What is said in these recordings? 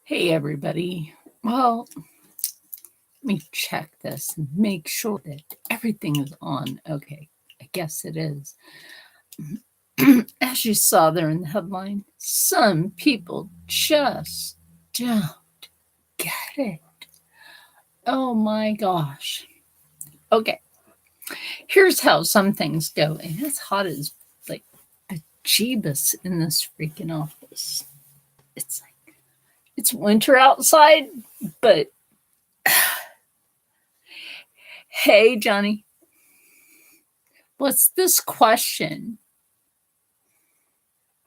Hey, everybody. Well, let me check this and make sure that everything is on. Okay, I guess it is. As you saw there in the headline, some people just don't get it. Oh my gosh. Okay, here's how some things go. And it's hot as like bejeebus in this freaking office. It's winter outside, but hey, Johnny, what's this question?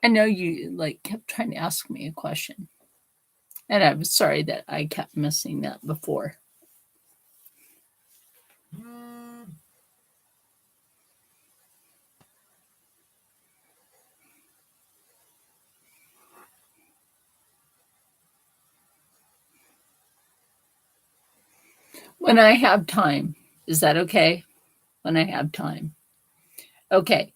I know you kept trying to ask me a question, and I'm sorry that I kept missing that before. When I have time, is that okay? When I have time, okay?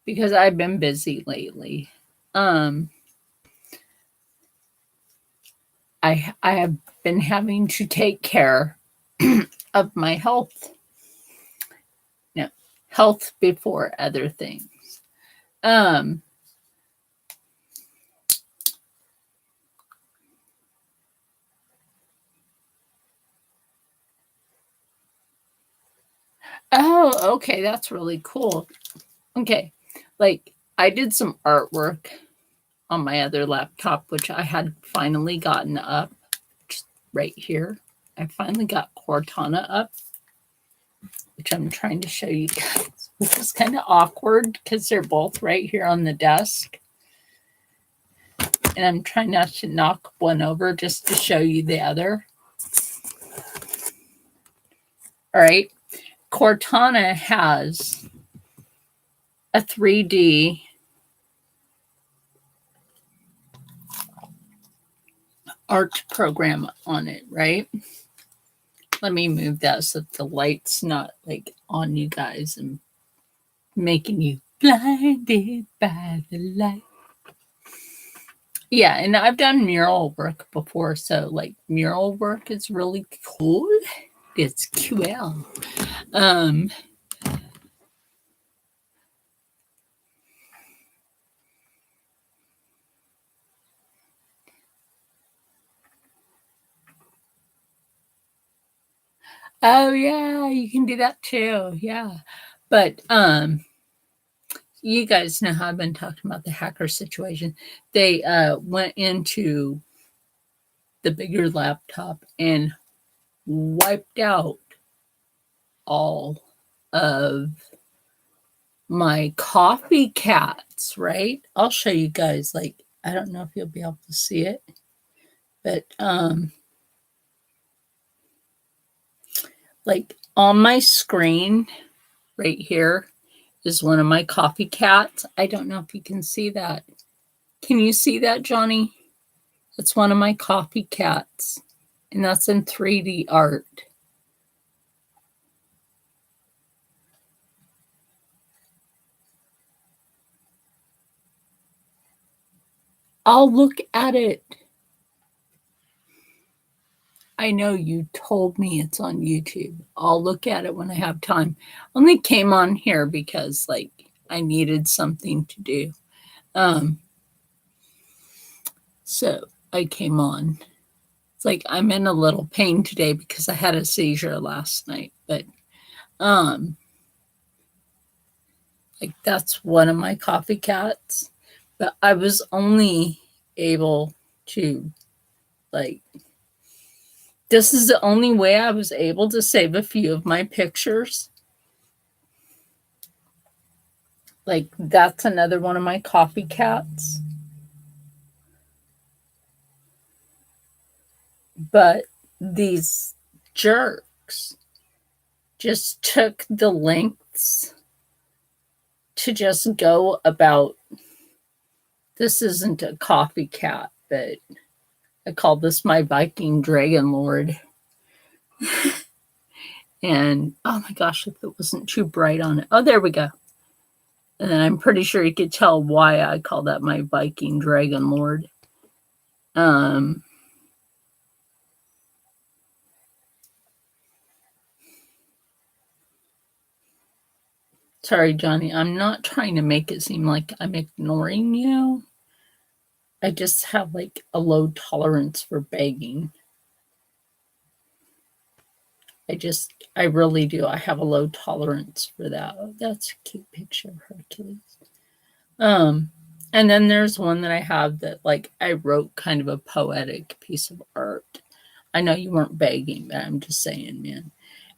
Because I've been busy lately. I have been having to take care of my health. No, health before other things. Um, oh, okay, that's really cool. Okay, I did some artwork on my other laptop, which I had finally gotten up just right here. I finally got Cortana up, which I'm trying to show you guys. This is kind of awkward because they're both right here on the desk. And I'm trying not to knock one over just to show you the other. All right. Cortana has a 3D art program on it, right? Let me move that so that the light's not on you guys and making you blinded by the light. Yeah, and I've done mural work before, so mural work is really cool. It's cool. Oh yeah, you can do that too. Yeah. But you guys know how I've been talking about the hacker situation. They went into the bigger laptop and wiped out all of my coffee cats, right? I'll show you guys, I don't know if you'll be able to see it, but on my screen right here is one of my coffee cats. I don't know if you can see that. Can you see that, Johnny? That's one of my coffee cats, and that's in 3D art. I'll look at it. I know you told me it's on YouTube. I'll look at it when I have time. Only came on here because I needed something to do. So I came on. It's I'm in a little pain today because I had a seizure last night, but that's one of my coffee cats. But I was only able to this is the only way I was able to save a few of my pictures. That's another one of my coffee cats. But these jerks just took the lengths to just go about. This isn't a coffee cat, but I call this my Viking Dragon Lord. And oh my gosh, if it wasn't too bright on it. Oh, there we go. And then I'm pretty sure you could tell why I call that my Viking Dragon Lord. Um, Sorry, Johnny. I'm not trying to make it seem like I'm ignoring you. I just have like a low tolerance for begging. I really do. I have a low tolerance for that. Oh, that's a cute picture of Hercules. Um, and then there's one that I have that like I wrote kind of a poetic piece of art. I know you weren't begging, but I'm just saying, man.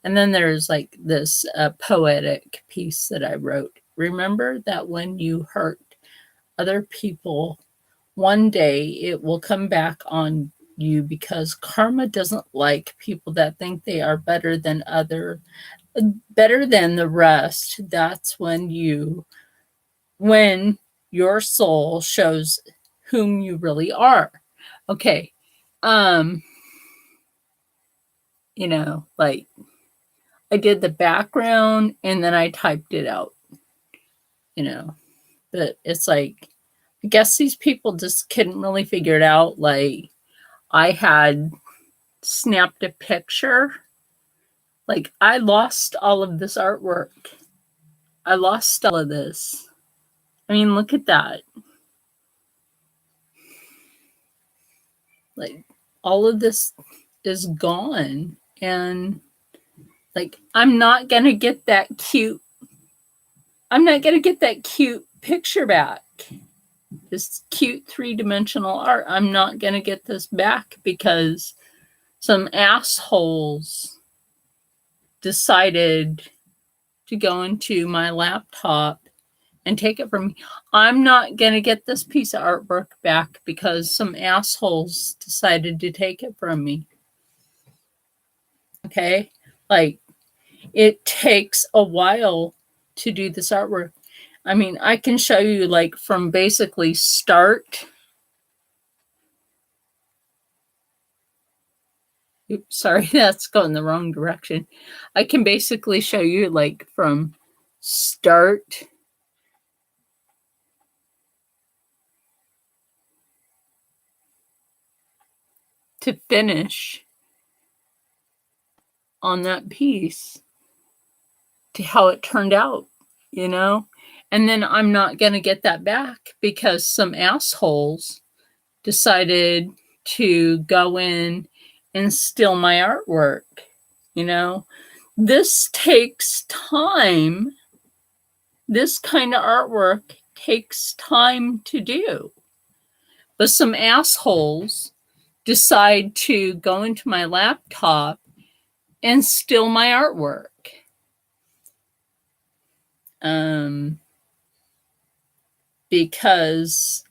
And then there's like this poetic piece that I wrote. Remember that when you hurt other people, one day it will come back on you because karma doesn't like people that think they are better than the rest. That's when your soul shows whom you really are. Okay. Um, like I did the background and then I typed it out, you know. But it's like I guess these people just couldn't really figure it out. Like I had snapped a picture. Like I lost all of this artwork. I lost all of this. I mean, look at that. Like all of this is gone. And like I'm not gonna get that cute picture back. This cute three-dimensional art. I'm not gonna get this back because some assholes decided to go into my laptop and take it from me. I'm not going to get this piece of artwork back because some assholes decided to take it from me. Okay? Like, it takes a while to do this artwork. I mean, I can show you, like, from basically start. Oops, sorry, that's going the wrong direction. I can basically show you, like, from start to finish on that piece to how it turned out, you know? And then I'm not going to get that back because some assholes decided to go in and steal my artwork, you know? This takes time. This kind of artwork takes time to do. But some assholes decide to go into my laptop and steal my artwork. Because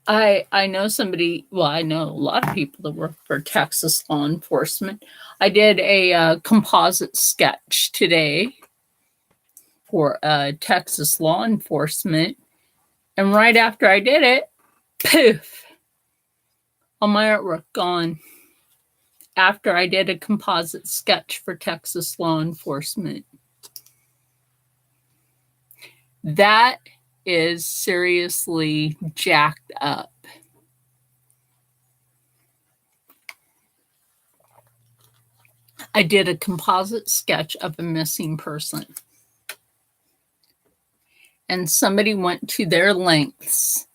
I know somebody, well, I know a lot of people that work for Texas law enforcement. I did a composite sketch today for Texas law enforcement. And right after I did it, poof, all my artwork gone. After I did a composite sketch for Texas law enforcement. That is seriously jacked up. I did a composite sketch of a missing person. And somebody went to their lengths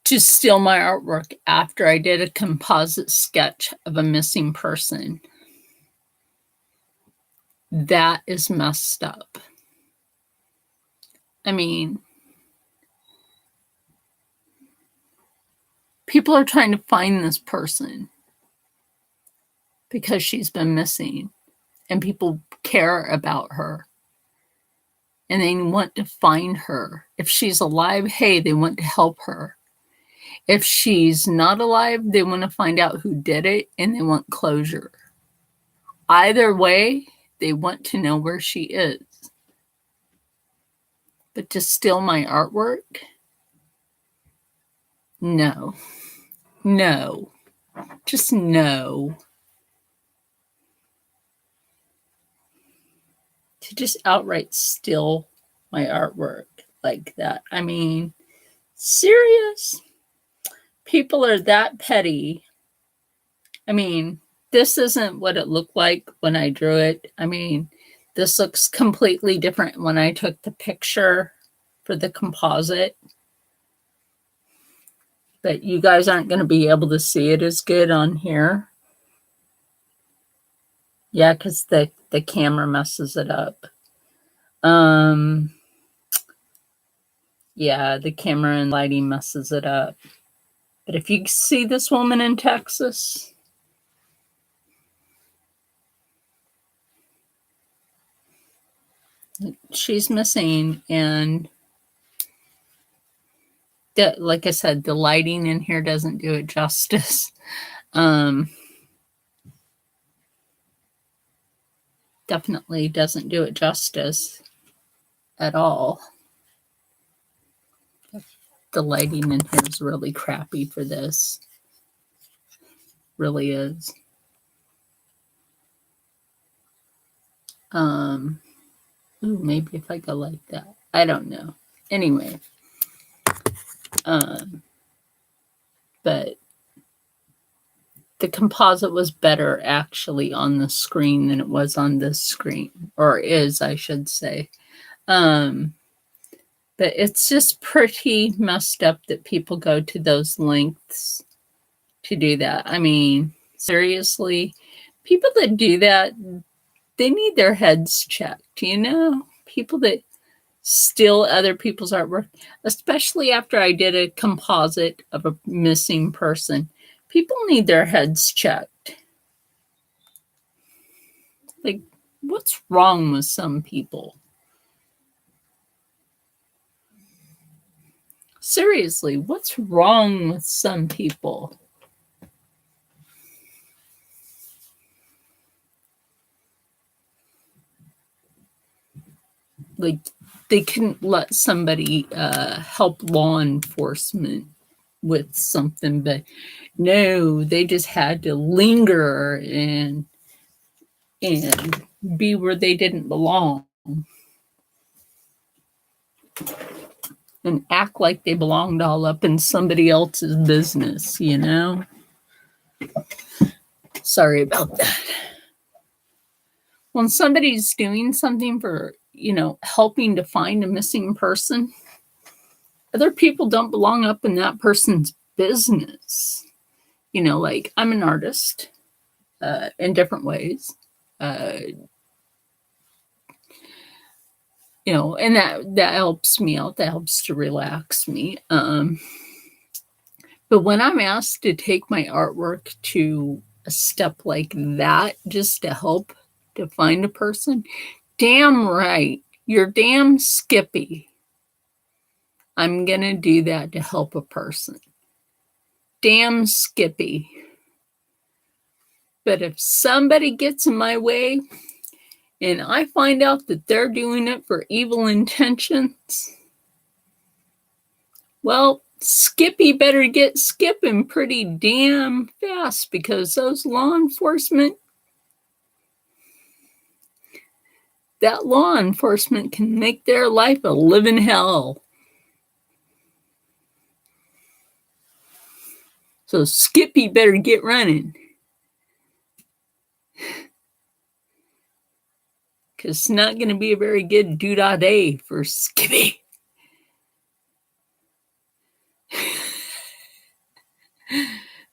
to steal my artwork after I did a composite sketch of a missing person. That is messed up. I mean, people are trying to find this person because she's been missing and people care about her and they want to find her. If she's alive, hey, they want to help her. If she's not alive, they want to find out who did it and they want closure. Either way, they want to know where she is. But to steal my artwork? No. No. Just no. To just outright steal my artwork like that. I mean, Serious? People are that petty. I mean, this isn't what it looked like when I drew it. I mean, this looks completely different when I took the picture for the composite. But you guys aren't going to be able to see it as good on here. Yeah, because the camera messes it up. Yeah, the camera and lighting messes it up. But if you see this woman in Texas, she's missing, and like I said, the lighting in here doesn't do it justice. Definitely doesn't do it justice at all. The lighting in here is really crappy for this. Really is. Ooh, maybe if I go like that. I don't know. Anyway. But the composite was better actually on the screen than it was on this screen, or is, I should say. But it's just pretty messed up that people go to those lengths to do that. I mean, seriously, people that do that, they need their heads checked, you know? People that steal other people's artwork, especially after I did a composite of a missing person. People need their heads checked. Like, what's wrong with some people? Seriously, what's wrong with some people? Like, they couldn't let somebody help law enforcement with something, but no, they just had to linger and be where they didn't belong and act like they belonged all up in somebody else's business, you know? Sorry about that. When somebody's doing something for, you know, helping to find a missing person, other people don't belong up in that person's business. You know, like, I'm an artist in different ways. You know, and that helps me out. That helps to relax me. But when I'm asked to take my artwork to a step like that, just to help to find a person, damn right, you're damn Skippy. I'm gonna do that to help a person. Damn Skippy. But if somebody gets in my way and I find out that they're doing it for evil intentions, well, Skippy better get skipping pretty damn fast, because those law enforcement, that law enforcement can make their life a living hell. So Skippy better get running. Because it's not going to be a very good doodah day for Skippy.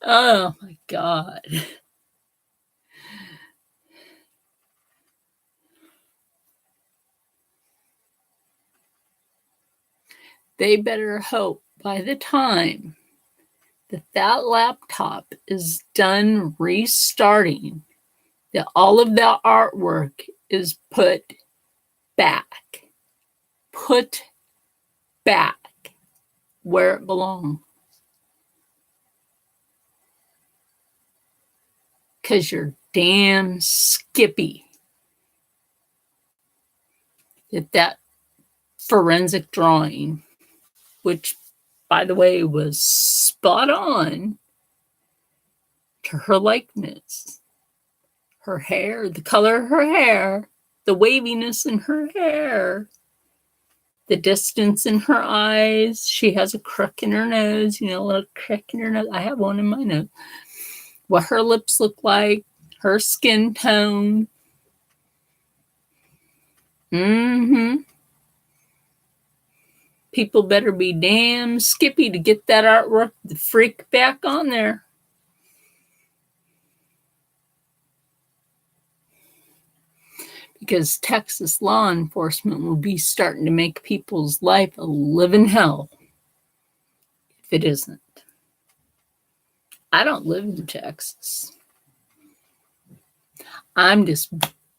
Oh my God. They better hope by the time that laptop is done restarting, that all of that artwork is put back where it belongs. Because you're damn Skippy. That forensic drawing, which, by the way, was spot on to her likeness. Her hair, the color of her hair, the waviness in her hair. the distance in her eyes. She has a crook in her nose, a little crook in her nose. I have one in my nose. What her lips look like, her skin tone. People better be damn skippy to get that artwork, the freak, back on there. Because Texas law enforcement will be starting to make people's life a living hell if it isn't. I don't live in Texas. I'm just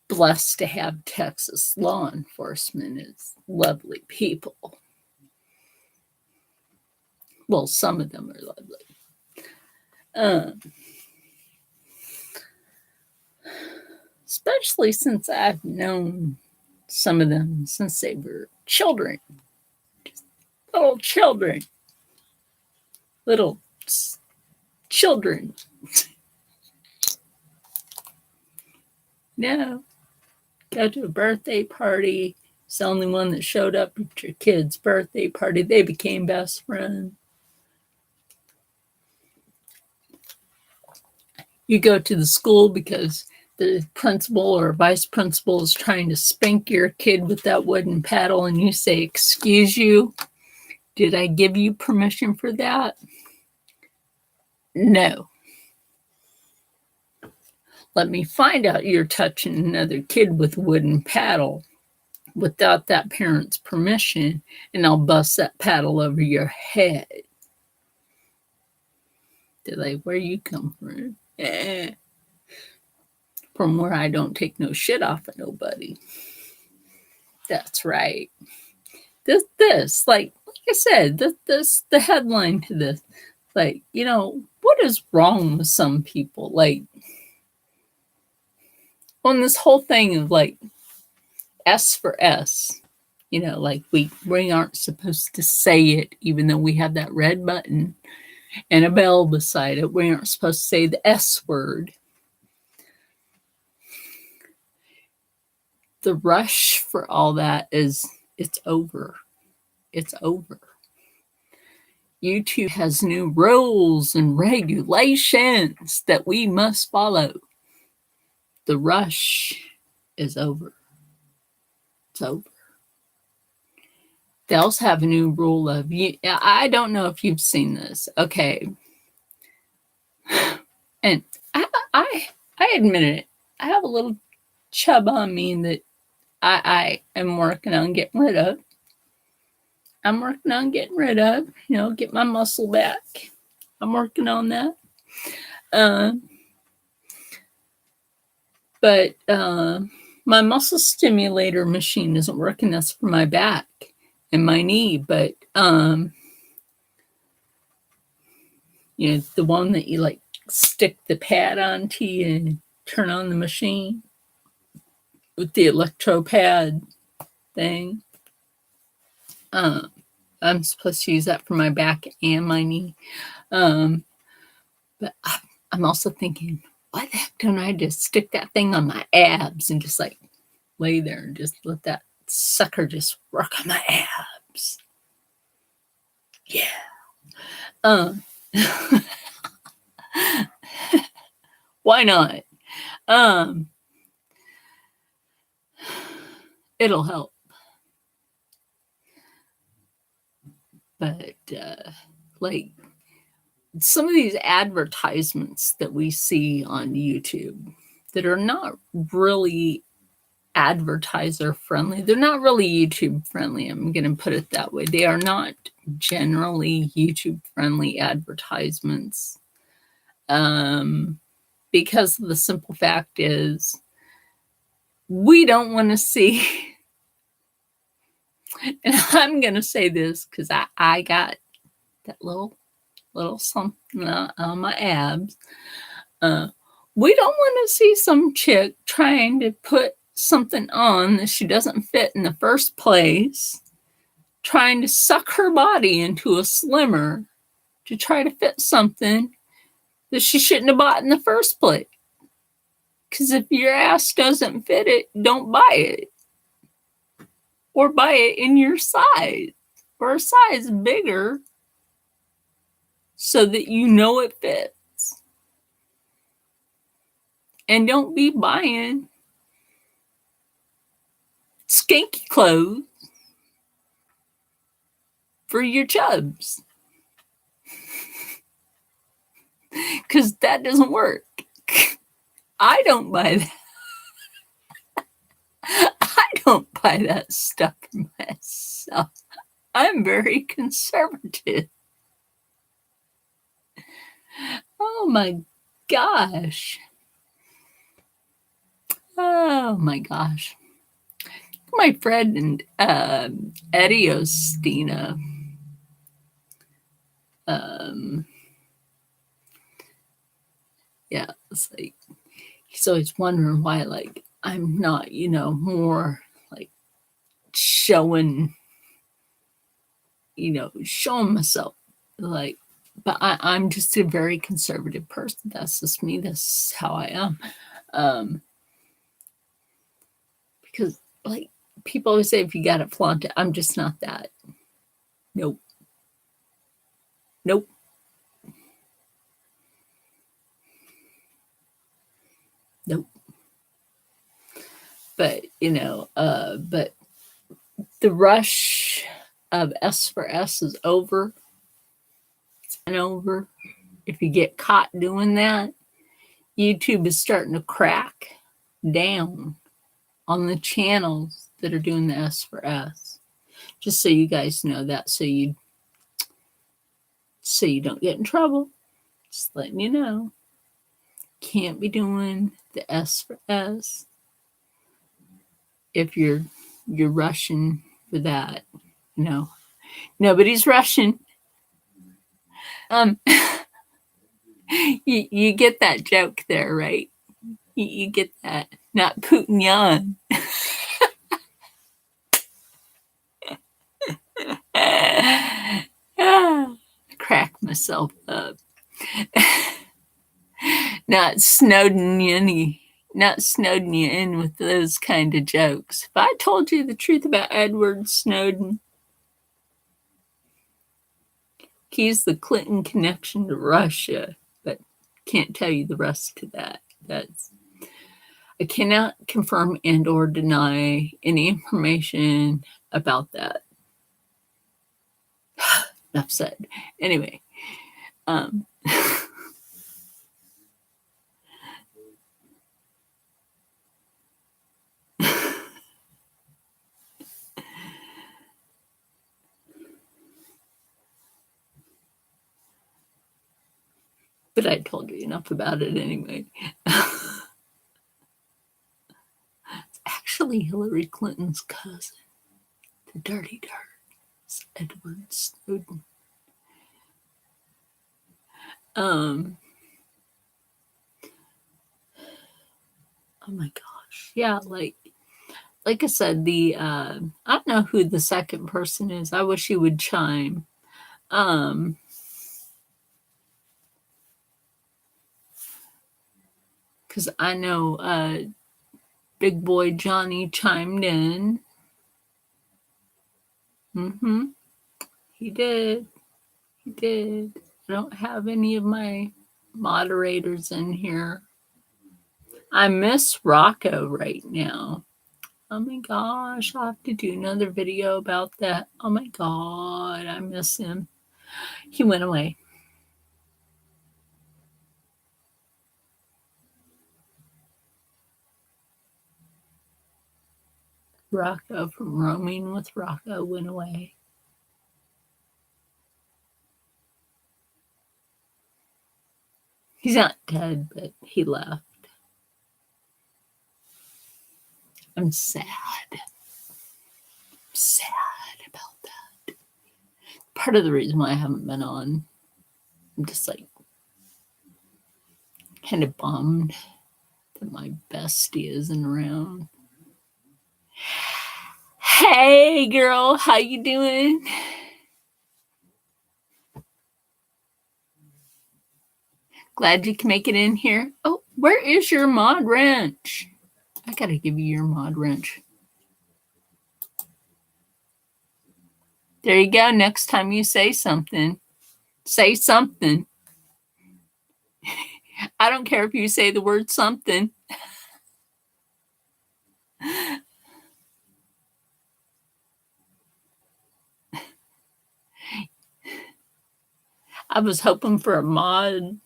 blessed to have Texas law enforcement as lovely people. Well, some of them are lovely. Especially since I've known some of them since they were children. Just little children. Little children. No. Go to a birthday party. It's the only one that showed up at your kid's birthday party. They became best friends. You go to the school because the principal or vice principal is trying to spank your kid with that wooden paddle, and you say, "Excuse you, did I give you permission for that?" No. Let me find out you're touching another kid with a wooden paddle without that parent's permission, and I'll bust that paddle over your head. They're like, "Where you come from?" From where I don't take no shit off of nobody. That's right. This, like I said, this the headline to this. Like, what is wrong with some people? Like, on this whole thing of like S for S, like we aren't supposed to say it, even though we have that red button and a bell beside it. We aren't supposed to say the S word. The rush for all that it's over. It's over. YouTube has new rules and regulations that we must follow. The rush is over. It's over. They also have a new rule of, I don't know if you've seen this. Okay. And I admit it. I have a little chub on me that I am working on getting rid of. I'm working on getting rid of, get my muscle back. I'm working on that. But my muscle stimulator machine isn't working. That's for my back and my knee. But, the one that you like stick the pad onto you and turn on the machine with the electropad thing. I'm supposed to use that for my back and my knee. But I'm also thinking, why the heck don't I just stick that thing on my abs and just like lay there and just let that sucker just work on my abs? Yeah. Why not? It'll help. But like some of these advertisements that we see on YouTube that are not really advertiser friendly, they're not really YouTube friendly. I'm going to put it that way. They are not generally YouTube friendly advertisements. Because the simple fact is we don't want to see, and I'm going to say this because I got that little something on my abs. We don't want to see some chick trying to put something on that she doesn't fit in the first place, trying to suck her body into a slimmer to try to fit something that she shouldn't have bought in the first place. Because if your ass doesn't fit it, don't buy it. or buy it in your size or a size bigger so that you know it fits. And don't be buying skanky clothes for your chubs, because that doesn't work. I don't buy that. I don't buy that stuff for myself. I'm very conservative. Oh my gosh. Oh my gosh. My friend Eddie Ostina, yeah, it's like he's always wondering why, like, I'm not, more like showing myself, like, but I'm just a very conservative person. That's just me. That's how I am. Because, like, people always say, if you got to flaunt it, I'm just not that. Nope. Nope. Nope. But, but the rush of S for S is over. It's been over. If you get caught doing that, YouTube is starting to crack down on the channels that are doing the S for S. Just so you guys know that, so you don't get in trouble. Just letting you know. Can't be doing the S for S if you're rushing for that. Nobody's rushing. You get that joke there, right? You get that. Not Putin Yan. Crack myself up. Not Snowden you in with those kind of jokes. If I told you the truth about Edward Snowden, he's the Clinton connection to Russia, but can't tell you the rest of that. I cannot confirm and or deny any information about that. Enough said. Anyway, but I told you enough about it anyway. It's actually Hillary Clinton's cousin, the dirty dirt. It's Edward Snowden. Oh my gosh. Yeah, like I said, I don't know who the second person is. I wish he would chime. Because I know Big Boy Johnny chimed in. He did. I don't have any of my moderators in here. I miss Rocco right now. Oh my gosh, I'll have to do another video about that. Oh my God, I miss him. He went away. Rocco from Roaming with Rocco went away. He's not dead, but he left. I'm sad. About that. Part of the reason why I haven't been on, I'm just like kind of bummed that my bestie isn't around. Hey girl, how you doing? Glad you can make it in here. Oh, where is your mod wrench? I gotta give you your mod wrench. There you go. Next time you say something, say something. I don't care if you say the word something. I was hoping for a mod.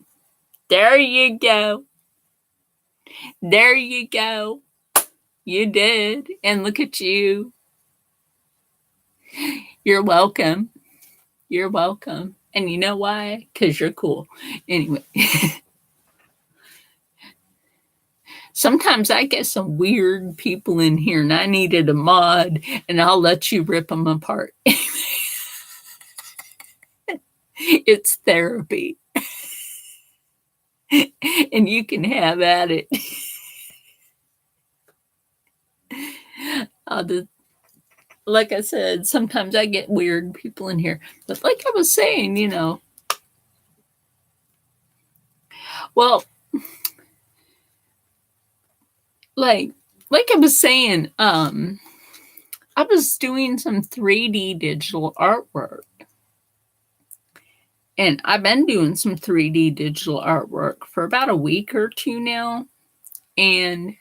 There you go. There you go. You did. And look at you. You're welcome. You're welcome. And you know why? Because you're cool. Anyway. Sometimes I get some weird people in here and I needed a mod and I'll let you rip them apart. It's therapy. And you can have at it. Like I said, sometimes I get weird people in here. But like I was saying, well, like I was saying, I was doing some 3D digital artwork. And I've been doing some 3D digital artwork for about a week or two now. And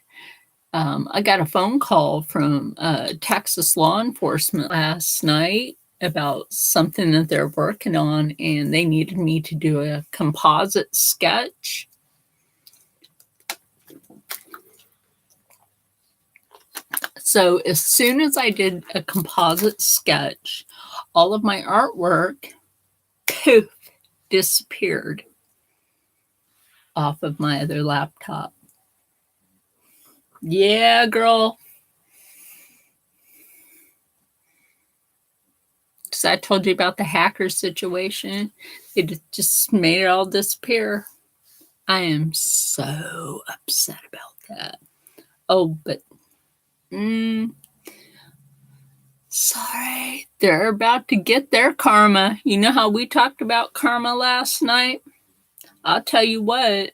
I got a phone call from Texas law enforcement last night about something that they're working on, and they needed me to do a composite sketch. So as soon as I did a composite sketch, all of my artwork, poof, disappeared off of my other laptop. Yeah, girl. So I told you about the hacker situation. It just made it all disappear. I am so upset about that. Oh, but sorry. They're about to get their karma. You know how we talked about karma last night? I'll tell you what.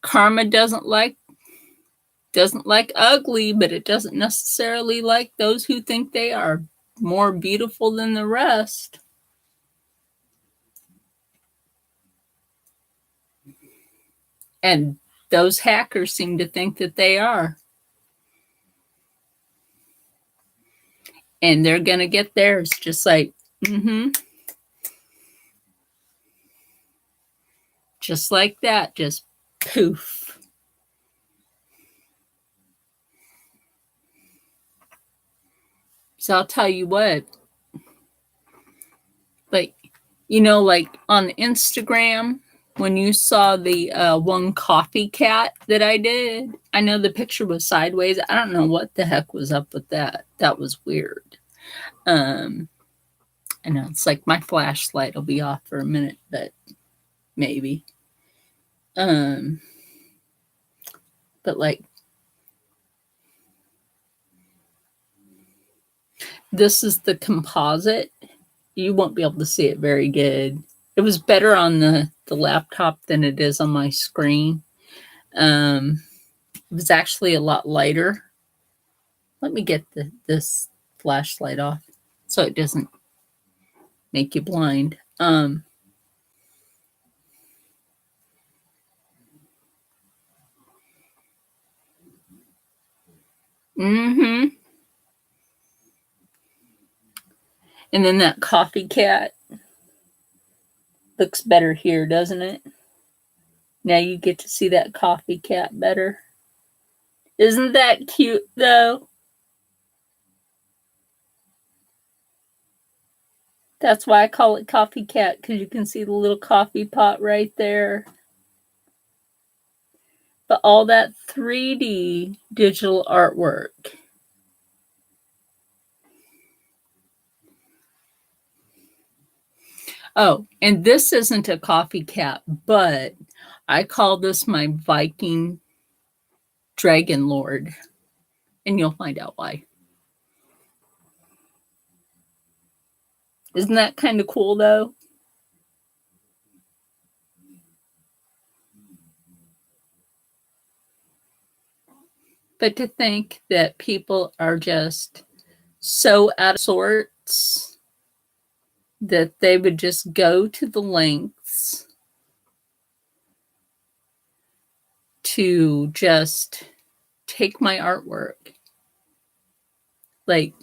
Karma doesn't like ugly, but it doesn't necessarily like those who think they are more beautiful than the rest. And those hackers seem to think that they are. And they're going to get theirs just like, just like that, just poof. So I'll tell you what, like, like on Instagram, when you saw the one coffee cat that I did, I know the picture was sideways. I don't know what the heck was up with that. That was weird. I know it's like my flashlight will be off for a minute, but maybe. But like, this is the composite. You won't be able to see it very good. It was better on the laptop than it is on my screen. It was actually a lot lighter. Let me get this flashlight off so it doesn't make you blind. And then that coffee cat looks better here, doesn't it? Now you get to see that coffee cat better. Isn't that cute, though? That's why I call it coffee cat, because you can see the little coffee pot right there. But all that 3D digital artwork. Oh, and this isn't a coffee cat, but I call this my Viking Dragon Lord. And you'll find out why. Isn't that kind of cool, though? But to think that people are just so out of sorts that they would just go to the lengths to just take my artwork. Like,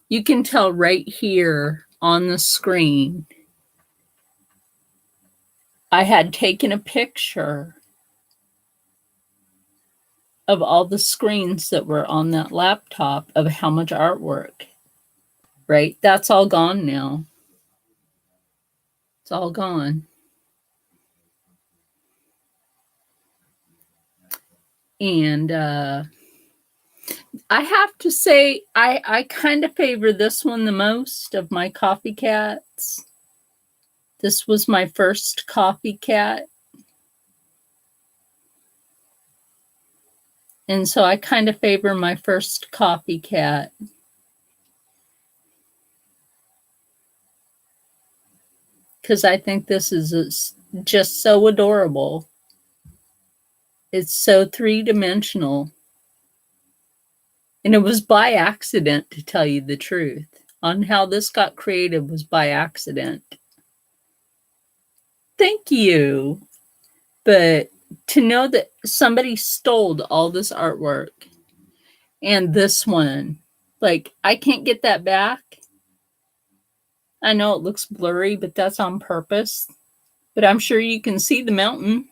you can tell right here on the screen, I had taken a picture of all the screens that were on that laptop of how much artwork, right? That's all gone now. It's all gone. And I have to say, I kind of favor this one the most of my copycats. This was my first copycat. And so I kind of favor my first copycat. Because I think this is just so adorable. It's so three-dimensional. And it was by accident, to tell you the truth. On how this got created was by accident. Thank you. But to know that somebody stole all this artwork and this one, like, I can't get that back. I know it looks blurry, but that's on purpose. But I'm sure you can see the mountain.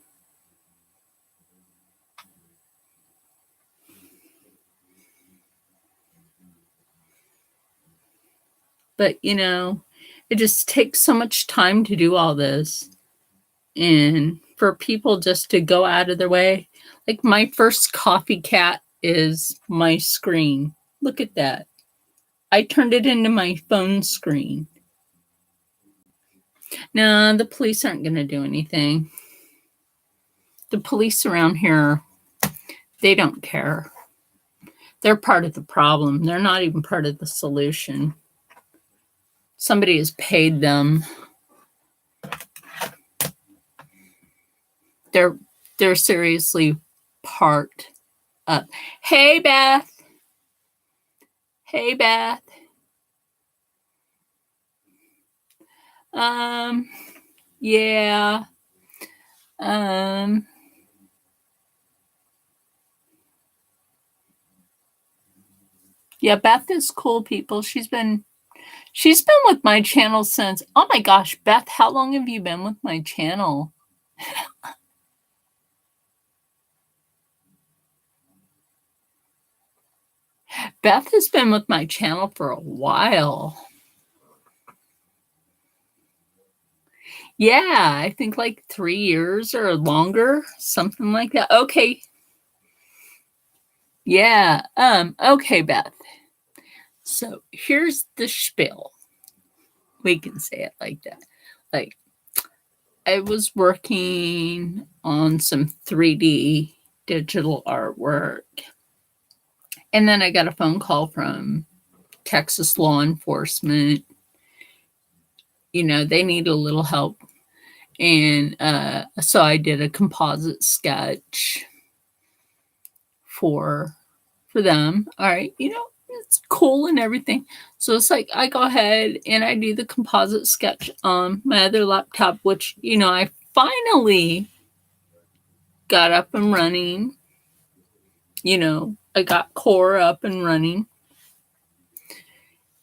But, you know, it just takes so much time to do all this. And for people just to go out of their way. Like, my first copycat is my screen. Look at that. I turned it into my phone screen. No, the police aren't going to do anything. The police around here, they don't care. They're part of the problem. They're not even part of the solution. Somebody has paid them. They're seriously part of. Hey, Beth. Hey, Beth. Yeah. Yeah, Beth is cool, people. She's been with my channel since, oh my gosh, Beth, how long have you been with my channel? Beth has been with my channel for a while. Yeah, I think like 3 years or longer, something like that. Okay. Yeah. Okay, Beth. So here's the spiel. We can say it like that. Like, I was working on some 3D digital artwork. And then I got a phone call from Texas law enforcement. You know, they need a little help. And so I did a composite sketch for them. All right, you know, it's cool and everything. So it's like I go ahead and I do the composite sketch on my other laptop, which, you know, I finally got up and running. You know, I got Core up and running.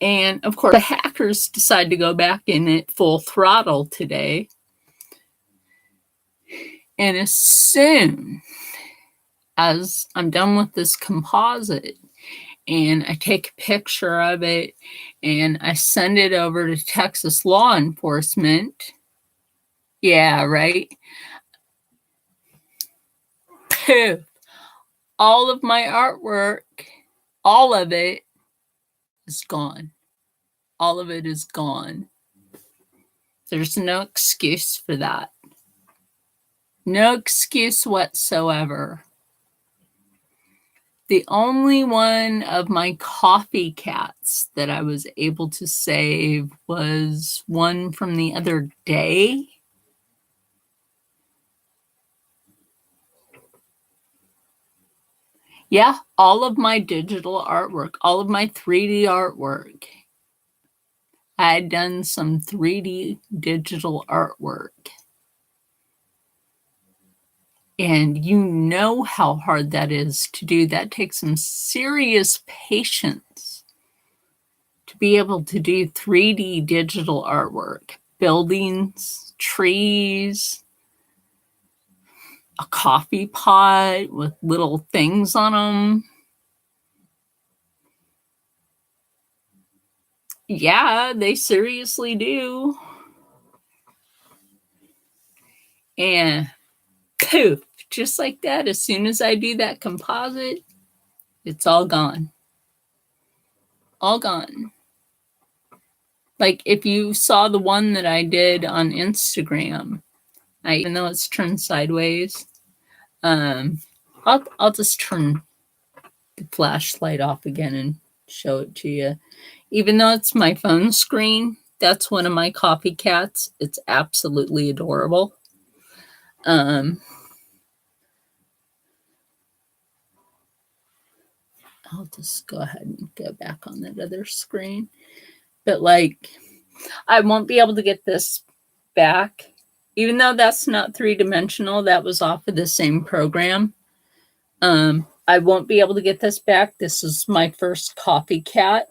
And of course, the hackers decide to go back in at full throttle today. And as soon as I'm done with this composite and I take a picture of it and I send it over to Texas law enforcement, yeah, right? Poof. All of my artwork, all of it is gone. All of it is gone. There's no excuse for that. No excuse whatsoever. The only one of my copycats that I was able to save was one from the other day. Yeah, all of my digital artwork, all of my 3D artwork, I had done some 3D digital artwork. And you know how hard that is to do. That takes some serious patience to be able to do 3D digital artwork. Buildings, trees, a coffee pot with little things on them. Yeah, they seriously do. And poof, just like that, as soon as I do that composite, it's all gone. All gone. Like if you saw the one that I did on Instagram, even though it's turned sideways, I'll just turn the flashlight off again and show it to you. Even though it's my phone screen, that's one of my copycats. It's absolutely adorable. I'll just go ahead and go back on that other screen. But like, I won't be able to get this back. Even though that's not 3-dimensional, that was off of the same program. I won't be able to get this back. This is my first copycat.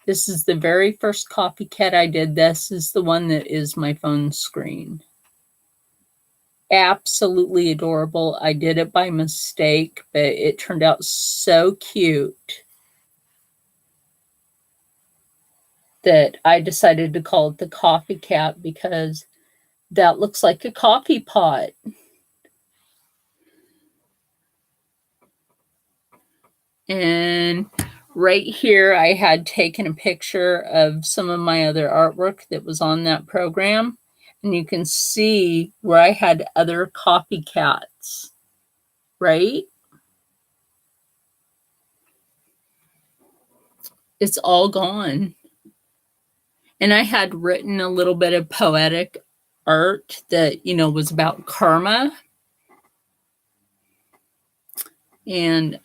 This is the very first copycat I did. This is the one that is my phone screen. Absolutely adorable. I did it by mistake, but it turned out so cute that I decided to call it the coffee cat because that looks like a coffee pot. And right here, I had taken a picture of some of my other artwork that was on that program. And you can see where I had other copycats, right? It's all gone. And I had written a little bit of poetic art that, was about karma. And,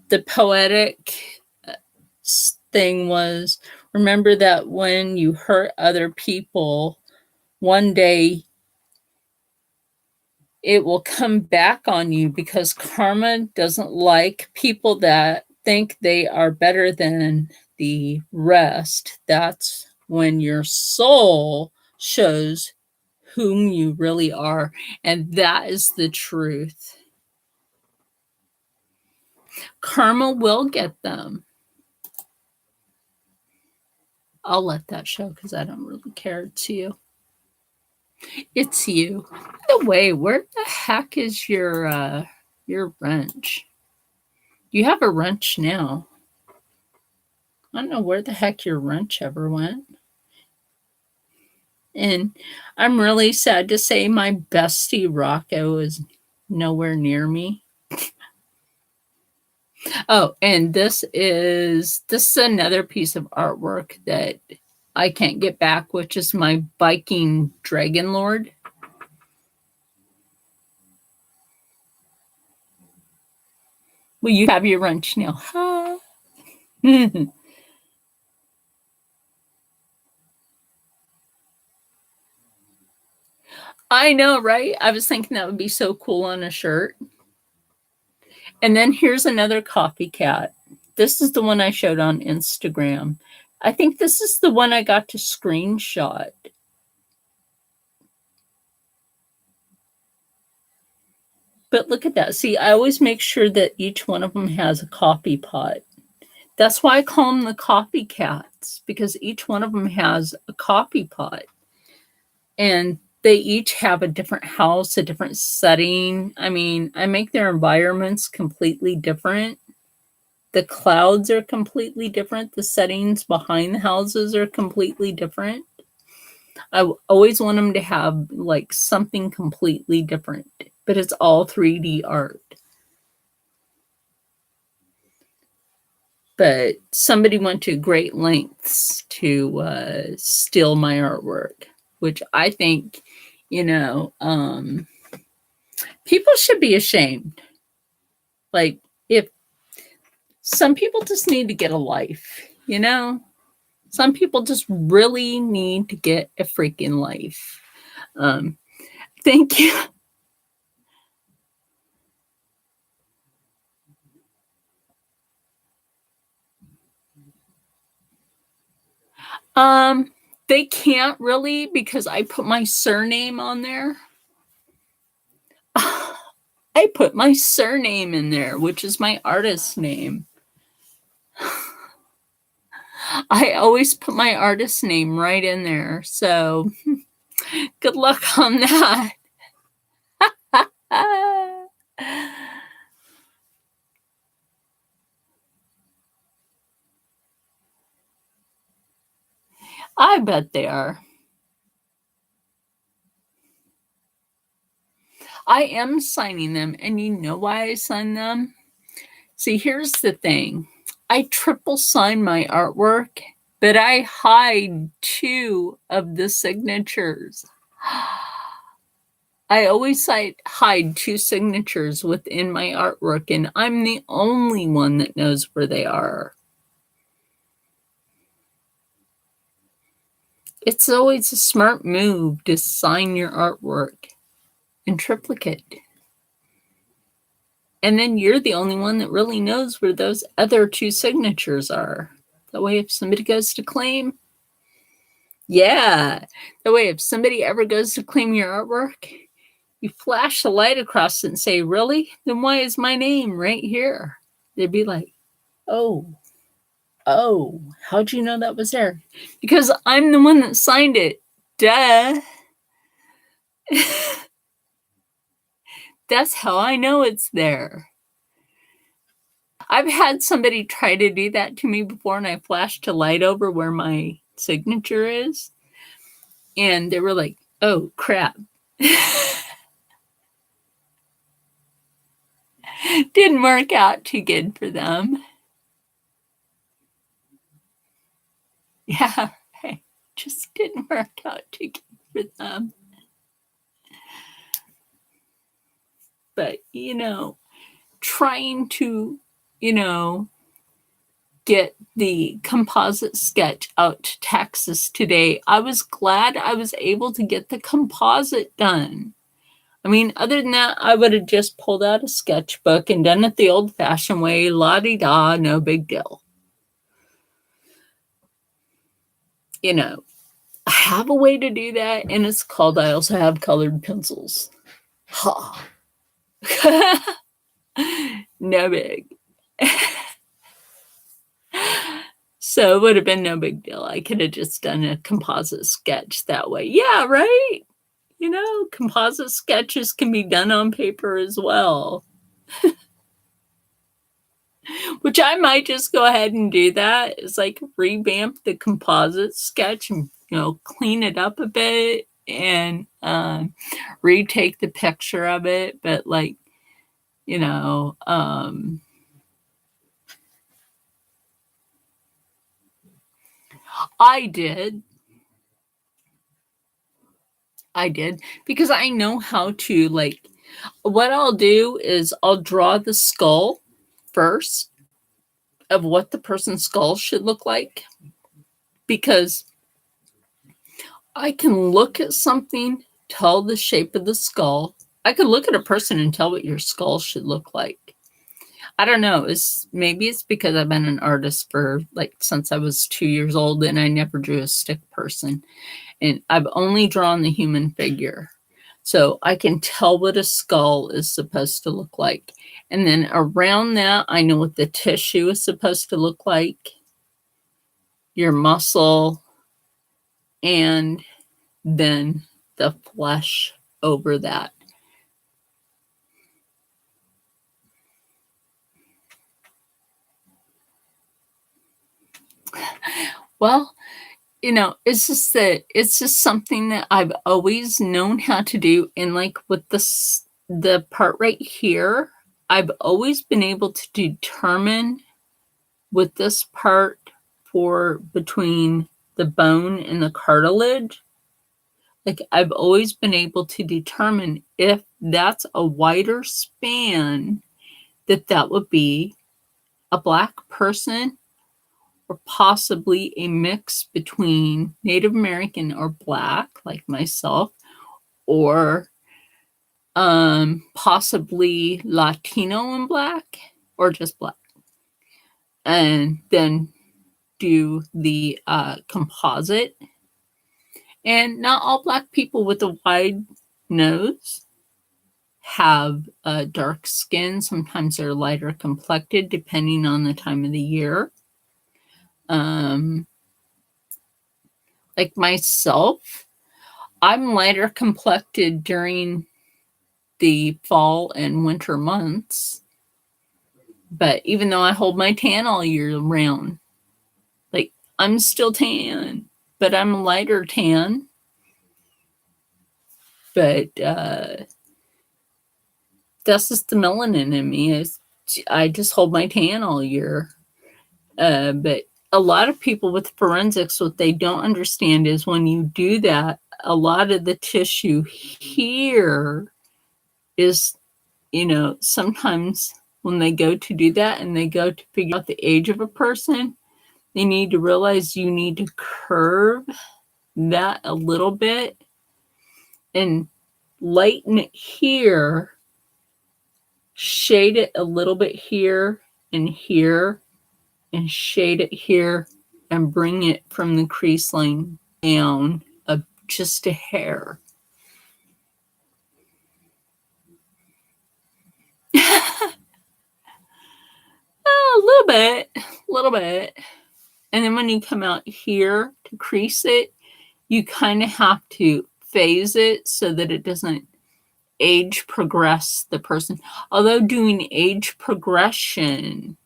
the poetic thing was, remember that when you hurt other people, one day it will come back on you because karma doesn't like people that think they are better than the rest. That's when your soul shows whom you really are. And that is the truth. Karma will get them. I'll let that show because I don't really care. It's you. It's you. By the way, where the heck is your wrench? You have a wrench now. I don't know where the heck your wrench ever went. And I'm really sad to say my bestie Rocco is nowhere near me. Oh, and this is another piece of artwork that I can't get back, which is my biking dragon lord. Well, you have your wrench now. Huh? I know, right? I was thinking that would be so cool on a shirt. And then here's another copycat. This is the one I showed on Instagram. I think this is the one I got to screenshot. But look at that. See, I always make sure that each one of them has a coffee pot. That's why I call them the copycats, because each one of them has a coffee pot. And they each have a different house, a different setting. I mean, I make their environments completely different. The clouds are completely different. The settings behind the houses are completely different. I always want them to have like something completely different, but it's all 3D art. But somebody went to great lengths to steal my artwork, which I think, people should be ashamed. Like, if some people just need to get a life, you know? Some people just really need to get a freaking life. Thank you. They can't really because I put my surname on there. I put my surname in there, which is my artist name. I always put my artist name right in there. So good luck on that. I bet they are. I am signing them, and you know why I sign them? See, here's the thing. I triple sign my artwork, but I hide 2 of the signatures. I always hide 2 signatures within my artwork, and I'm the only one that knows where they are. It's always a smart move to sign your artwork in triplicate. And then you're the only one that really knows where those other 2 signatures are. That way, if somebody goes to claim, that way, if somebody ever goes to claim your artwork, you flash the light across it and say, really? Then why is my name right here? They'd be like, oh, how'd you know that was there? Because I'm the one that signed it. Duh. That's how I know it's there. I've had somebody try to do that to me before, and I flashed a light over where my signature is, and they were like, oh, crap. Didn't work out too good for them. Yeah, right. Just didn't work out too good for them. But, trying to, get the composite sketch out to Texas today, I was glad I was able to get the composite done. I mean, other than that, I would have just pulled out a sketchbook and done it the old-fashioned way, la-di-da, no big deal. I have a way to do that, and it's called I also have colored pencils. Ha. No big. So it would have been no big deal. I could have just done a composite sketch that way. Yeah, right? Composite sketches can be done on paper as well. Which I might just go ahead and do that. It's like revamp the composite sketch and, clean it up a bit and retake the picture of it. But I did because I know how to, what I'll do is I'll draw the skull first of what the person's skull should look like, because I can look at something, tell the shape of the skull. I could look at a person and tell what your skull should look like. I don't know. Maybe it's because I've been an artist for since I was 2 years old, and I never drew a stick person. And I've only drawn the human figure. So I can tell what a skull is supposed to look like. And then around that, I know what the tissue is supposed to look like, your muscle, and then the flesh over that. Well, it's just something that I've always known how to do. And with the part right here, I've always been able to determine with this part for between the bone and the cartilage. I've always been able to determine if that's a wider span, that would be a Black person, or possibly a mix between Native American or Black, like myself, or possibly Latino and Black, or just Black. And then do the composite. And not all Black people with a wide nose have dark skin. Sometimes they're lighter complected depending on the time of the year. Like myself, I'm lighter complected during the fall and winter months. But even though I hold my tan all year round, like I'm still tan, but I'm a lighter tan. But that's just the melanin in me. I just hold my tan all year. But a lot of people with forensics, what they don't understand is when you do that, a lot of the tissue here is, sometimes when they go to do that and they go to figure out the age of a person, they need to realize you need to curve that a little bit and lighten it here, shade it a little bit here, and shade it here, and bring it from the crease line down just a hair. A little bit. And then when you come out here to crease it, you kind of have to phase it so that it doesn't age progress the person. Although doing age progression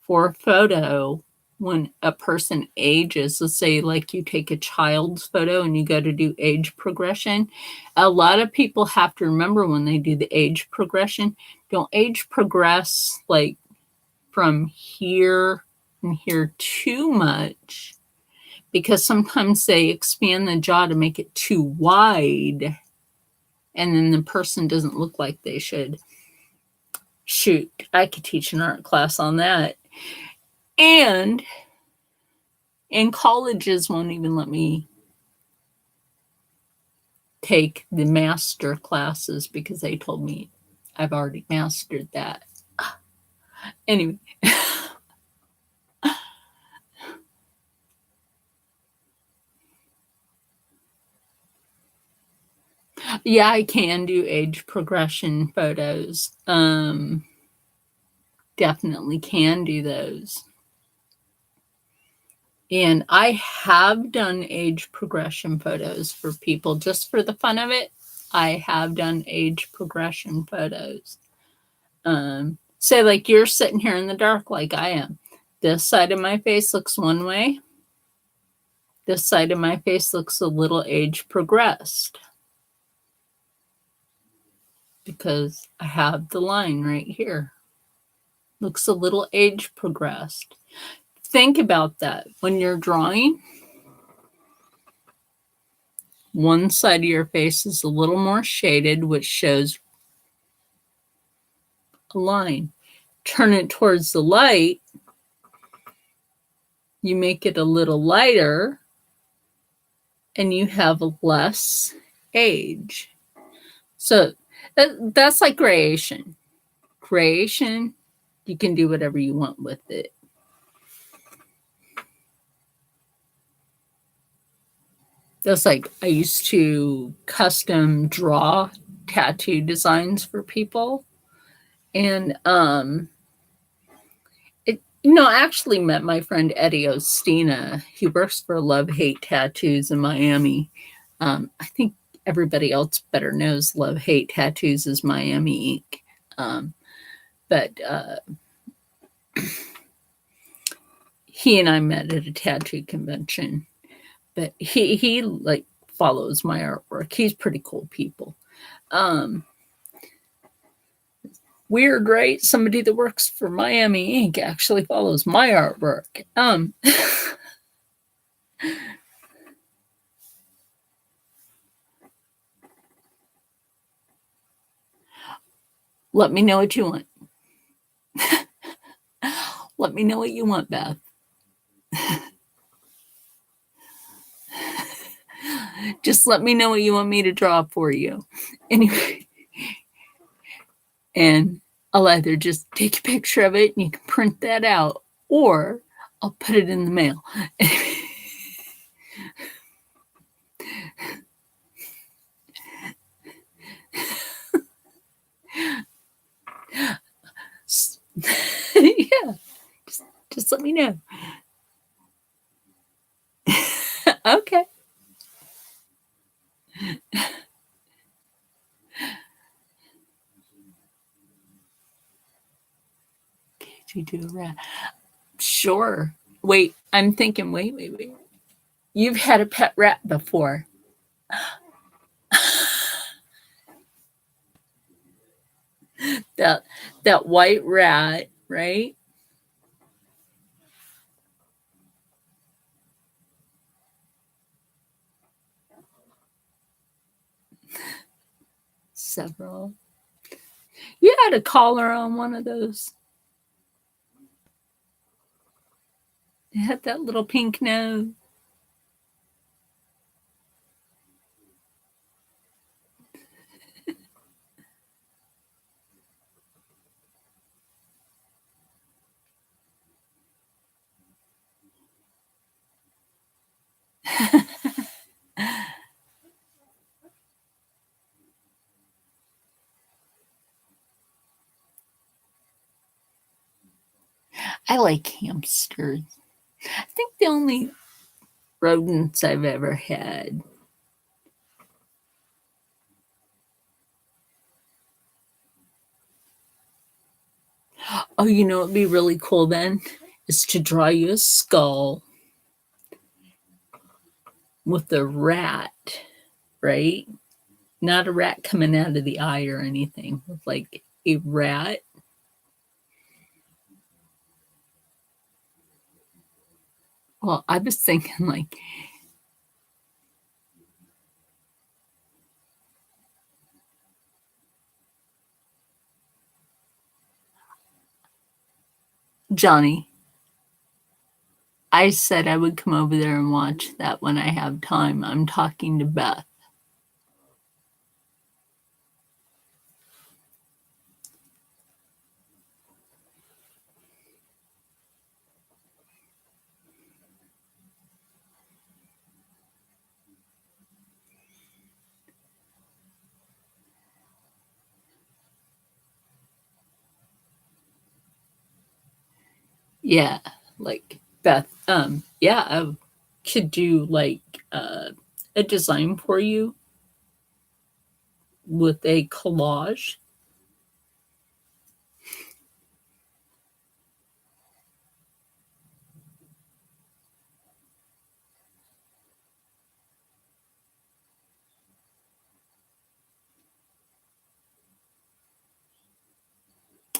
for a photo, when a person ages, let's say like you take a child's photo and you go to do age progression, a lot of people have to remember when they do the age progression, don't age progress like from here and here too much, because sometimes they expand the jaw to make it too wide, and then the person doesn't look like they should. Shoot, I could teach an art class on that. And colleges won't even let me take the master classes because they told me I've already mastered that. Anyway. Yeah, I can do age progression photos. Definitely can do those. And I have done age progression photos for people just for the fun of it. I have done age progression photos. Say like you're sitting here in the dark like I am. This side of my face looks one way. This side of my face looks a little age progressed because I have the line right here. Looks a little age progressed. Think about that when you're drawing. One side of your face is a little more shaded, which shows a line. Turn it towards the light. You make it a little lighter, and you have less age. So that's like gradation. Gradation, you can do whatever you want with it. That's like I used to custom draw tattoo designs for people. And I actually met my friend Eddie Ostina. He works for Love Hate Tattoos in Miami. I think everybody else better knows Love Hate Tattoos is Miami Inc. But he and I met at a tattoo convention. But he like follows my artwork. He's pretty cool people. Weird, right? Somebody that works for Miami Inc. actually follows my artwork. Let me know what you want. Let me know what you want, Beth. Just let me know what you want me to draw for you. Anyway, and I'll either just take a picture of it and you can print that out, or I'll put it in the mail. Yeah, just let me know. Okay. Could you do a rat? Sure. Wait, I'm thinking, wait. You've had a pet rat before. That white rat, right? Several. You had a collar on one of those. It had that little pink nose. I like hamsters. I think the only rodents I've ever had. Oh, you know what'd be really cool then? Is to draw you a skull with a rat, right? Not a rat coming out of the eye or anything, like a rat. Well, I was thinking like Johnny. I said I would come over there and watch that when I have time. I'm talking to Beth. Yeah, like Beth. Yeah, I could do like a design for you with a collage.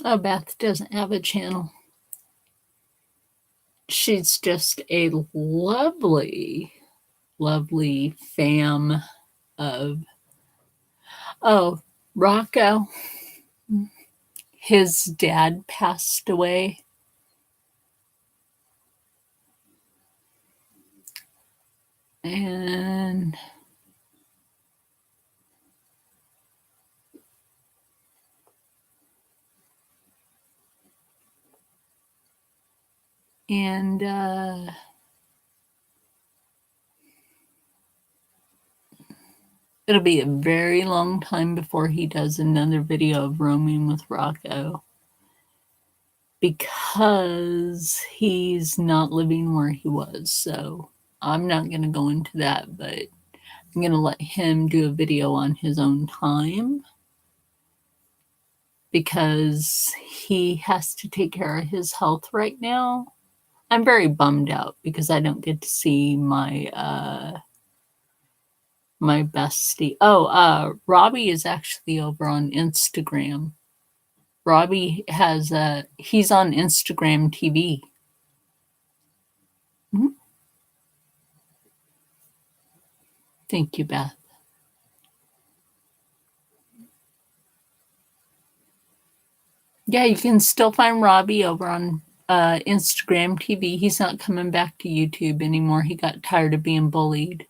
Oh, Beth doesn't have a channel. She's just a lovely, lovely fam of, oh, Rocco. His dad passed away. And and it'll be a very long time before he does another video of roaming with Rocco, because he's not living where he was. So I'm not going to go into that, but I'm going to let him do a video on his own time, because he has to take care of his health right now. I'm very bummed out because I don't get to see my my bestie. Oh, Robbie is actually over on Instagram. Robbie has he's on Instagram TV. Mhm. Thank you, Beth. Yeah, you can still find Robbie over on Instagram TV. He's not coming back to YouTube anymore. He got tired of being bullied.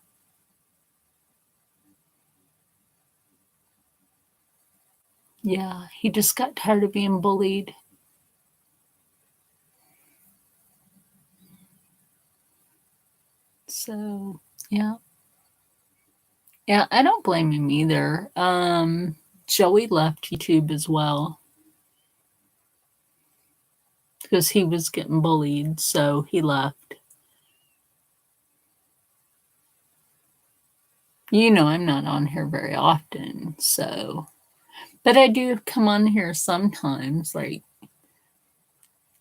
Yeah, he just got tired of being bullied. So, yeah. Yeah, I don't blame him either. Joey left YouTube as well because he was getting bullied, so he left. You know, I'm not on here very often, so. But I do come on here sometimes, like,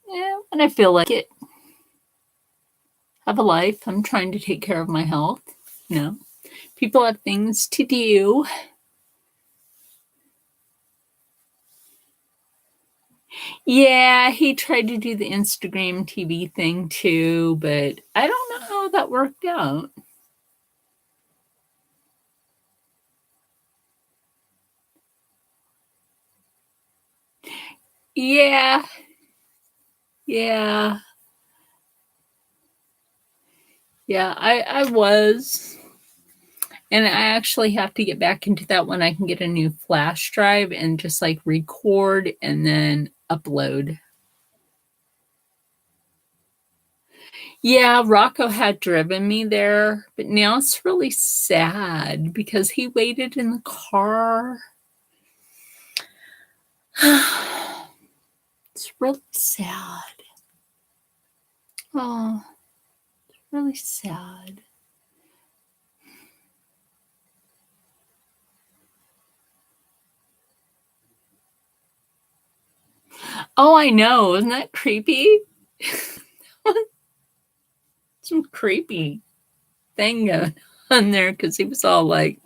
yeah, when I feel like it. Have a life. I'm trying to take care of my health. You know, people have things to do. Yeah, he tried to do the Instagram TV thing too, but I don't know how that worked out. Yeah, yeah, yeah, I was. And I actually have to get back into that when I can get a new flash drive and just like record and then upload. Yeah, Rocco had driven me there, but now it's really sad because he waited in the car. It's really sad. Oh, really sad. Oh, I know. Isn't that creepy? Some creepy thing going on there because he was all like,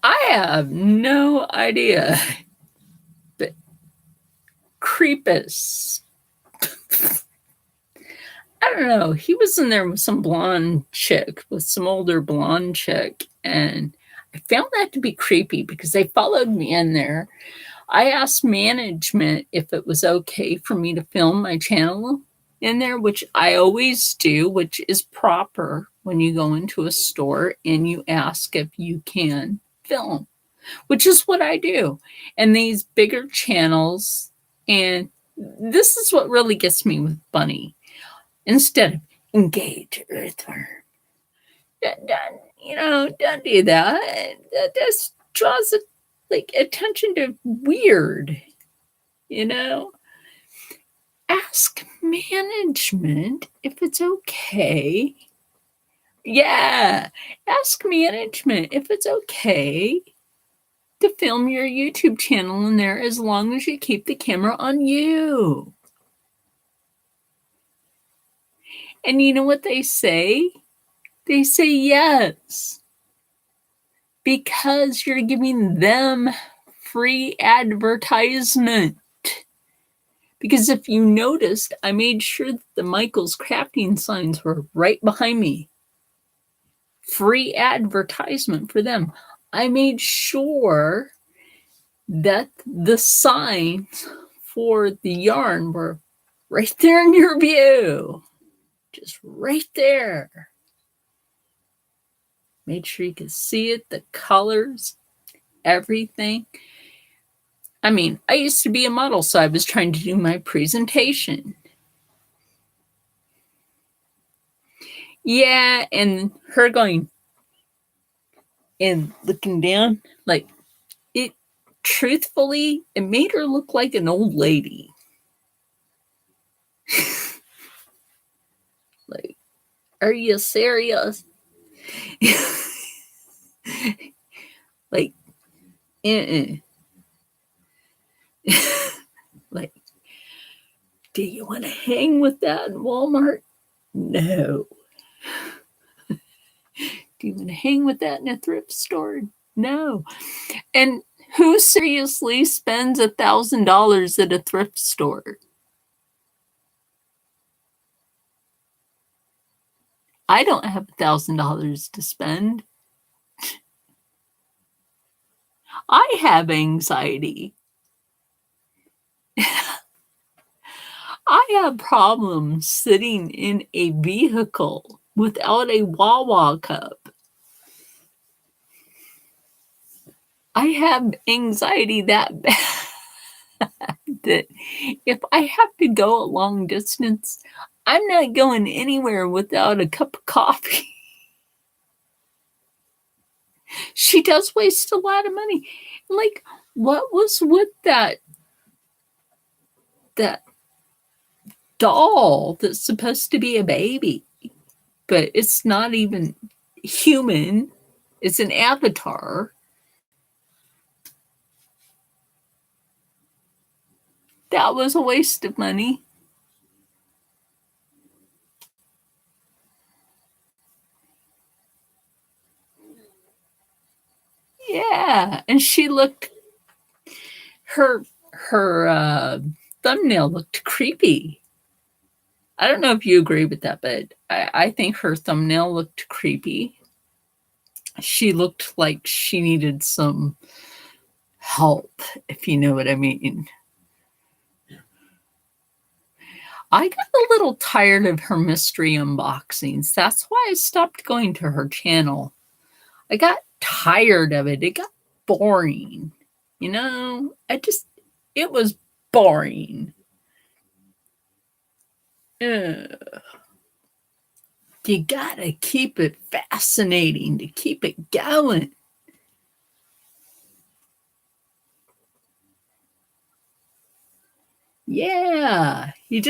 I have no idea. But Creepus. I don't know. He was in there with some blonde chick, with some older blonde chick. And I found that to be creepy because they followed me in there. I asked management if it was okay for me to film my channel in there, which I always do, which is proper when you go into a store and you ask if you can film, which is what I do. And these bigger channels, and this is what really gets me with Bunny. Instead of engage earthworm, don't do that. That just draws like attention to weird, you know. Ask management if it's okay. Yeah, ask management if it's okay to film your YouTube channel in there as long as you keep the camera on you. And you know what they say? They say yes. Because you're giving them free advertisement. Because if you noticed, I made sure that the Michael's crafting signs were right behind me. Free advertisement for them. I made sure that the signs for the yarn were right there in your view. Just right there. Made sure you could see it, the colors, everything. I mean, I used to be a model, so I was trying to do my presentation. Yeah, and her going and looking down, like, it truthfully, it made her look like an old lady. Like, are you serious? Like, like, do you want to hang with that in Walmart? No. Do you want to hang with that in a thrift store? No. And who seriously spends $1,000 at a thrift store? I don't have $1,000 to spend. I have anxiety. I have problems sitting in a vehicle without a Wawa cup. I have anxiety that bad that if I have to go a long distance, I'm not going anywhere without a cup of coffee. She does waste a lot of money. Like, what was with that doll that's supposed to be a baby, but it's not even human? It's an avatar. That was a waste of money. Yeah, and she looked her thumbnail looked creepy. I don't know if you agree with that, but I think her thumbnail looked creepy. She looked like she needed some help, if you know what I mean. I got a little tired of her mystery unboxings. That's why I stopped going to her channel. I got tired of it. It got boring. You know, it was boring. Ugh. You gotta keep it fascinating to keep it going. Yeah, you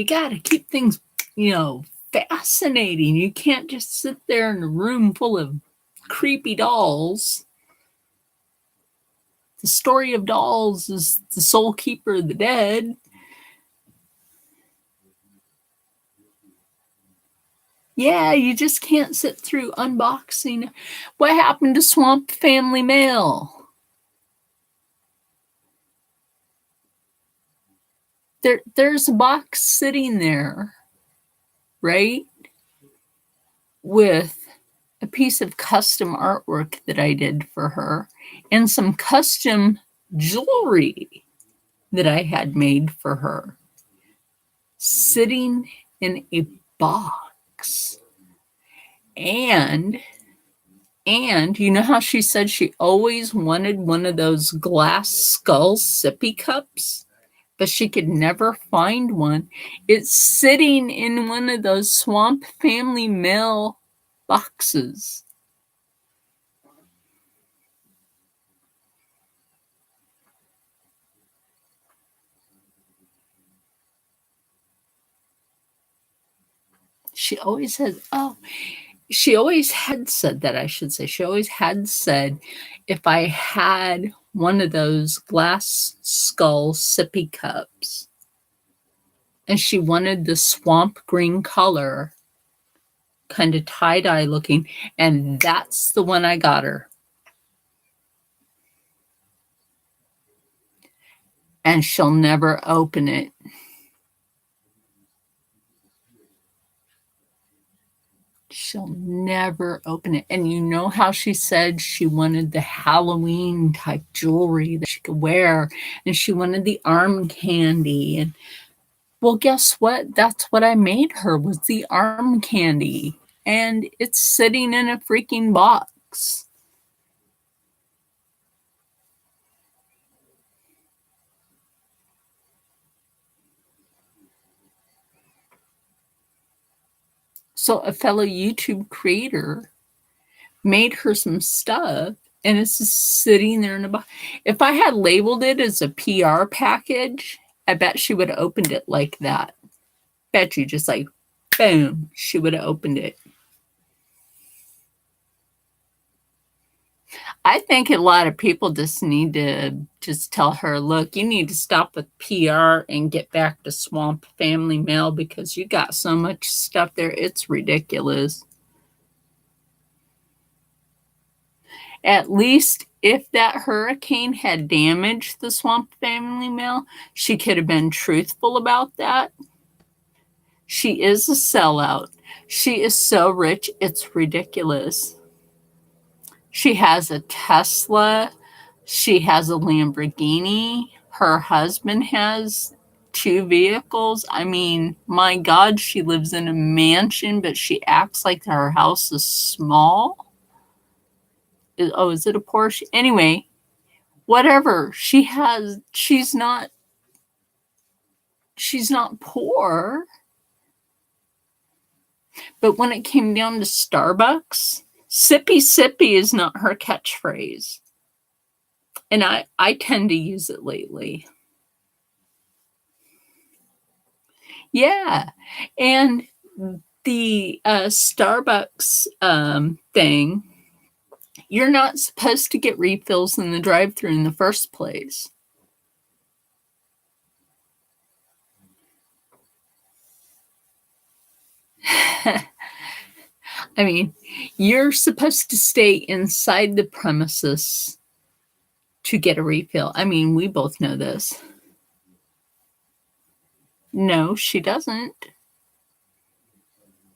gotta keep things, fascinating. You can't just sit there in a room full of creepy dolls. The story of dolls is the soul keeper of the dead. Yeah, you just can't sit through unboxing. What happened to Swamp Family Mail? There's a box sitting there, right? With a piece of custom artwork that I did for her and some custom jewelry that I had made for her sitting in a box. And you know how she said she always wanted one of those glass skull sippy cups, but she could never find one? It's sitting in one of those Swamp Family Mail boxes. She always had said that, I should say. She always had said if I had one of those glass skull sippy cups and she wanted the swamp green color, kind of tie-dye looking, and that's the one I got her. And she'll never open it. She'll never open it. And you know how she said she wanted the Halloween type jewelry that she could wear, and she wanted the arm candy. And well, guess what? That's what I made her, was the arm candy. And it's sitting in a freaking box. So a fellow YouTube creator made her some stuff, and it's just sitting there in a box. If I had labeled it as a PR package, I bet she would have opened it like that. Bet you, just like, boom, she would have opened it. I think a lot of people just need to just tell her, look, you need to stop with PR and get back to Swamp Family Mail because you got so much stuff there. It's ridiculous. At least if that hurricane had damaged the Swamp Family Mail, she could have been truthful about that. She is a sellout. She is so rich, it's ridiculous. She has a Tesla, She has a Lamborghini. Her husband has 2 vehicles. I mean, my God, she lives in a mansion, but she acts like her house is small. Oh, is it a Porsche? Anyway, whatever. She's not poor. But when it came down to Starbucks, sippy sippy is not her catchphrase. And I tend to use it lately. Yeah. And the Starbucks thing, you're not supposed to get refills in the drive-thru in the first place. I mean, you're supposed to stay inside the premises to get a refill. I mean, we both know this. No, she doesn't.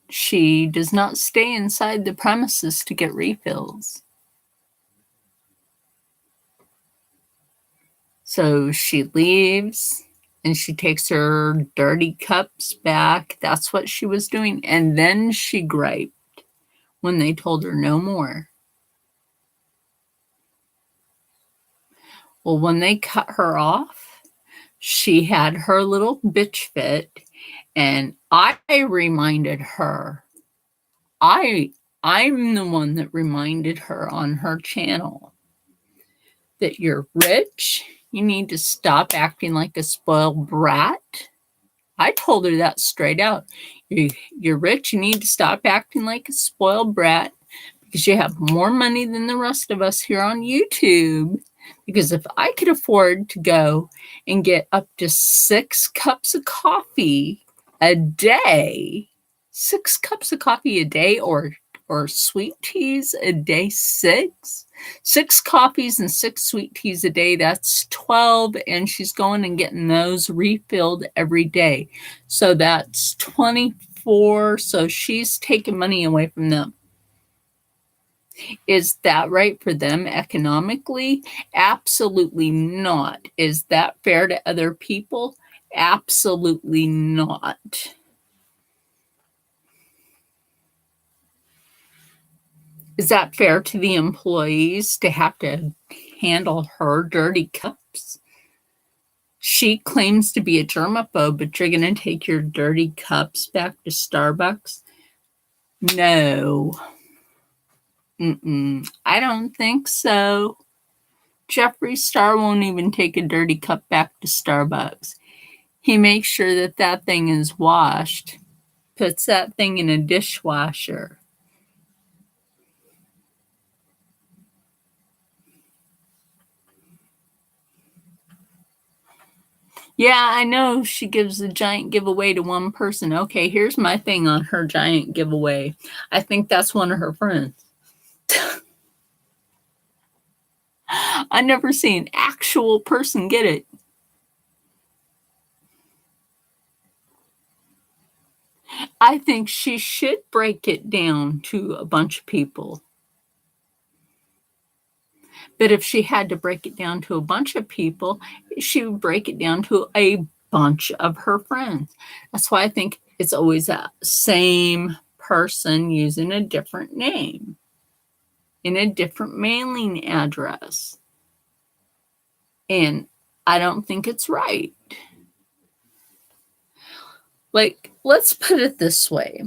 She does not stay inside the premises to get refills. So she leaves and she takes her dirty cups back. That's what she was doing. And then she griped when they told her no more. Well, when they cut her off, she had her little bitch fit, and I reminded her. I'm the one that reminded her on her channel that you're rich. You need to stop acting like a spoiled brat. I told her that straight out. You're rich. You need to stop acting like a spoiled brat because you have more money than the rest of us here on YouTube. Because if I could afford to go and get up to 6 cups of coffee a day, 6 cups of coffee a day, or sweet teas a day, 6 coffees and 6 sweet teas a day, that's 12, and she's going and getting those refilled every day. So that's 24. So she's taking money away from them. Is that right for them economically? Absolutely not. Is that fair to other people? Absolutely not. Is that fair to the employees to have to handle her dirty cups? She claims to be a germaphobe, but you're going to take your dirty cups back to Starbucks? No. I don't think so. Jeffree Star won't even take a dirty cup back to Starbucks. He makes sure that that thing is washed, puts that thing in a dishwasher. Yeah, I know she gives a giant giveaway to one person. Okay, here's my thing on her giant giveaway. I think that's one of her friends. I never see an actual person get it. I think she should break it down to a bunch of people. But if she had to break it down to a bunch of people, she would break it down to a bunch of her friends. That's why I think it's always that same person using a different name in a different mailing address. And I don't think it's right. Like, let's put it this way.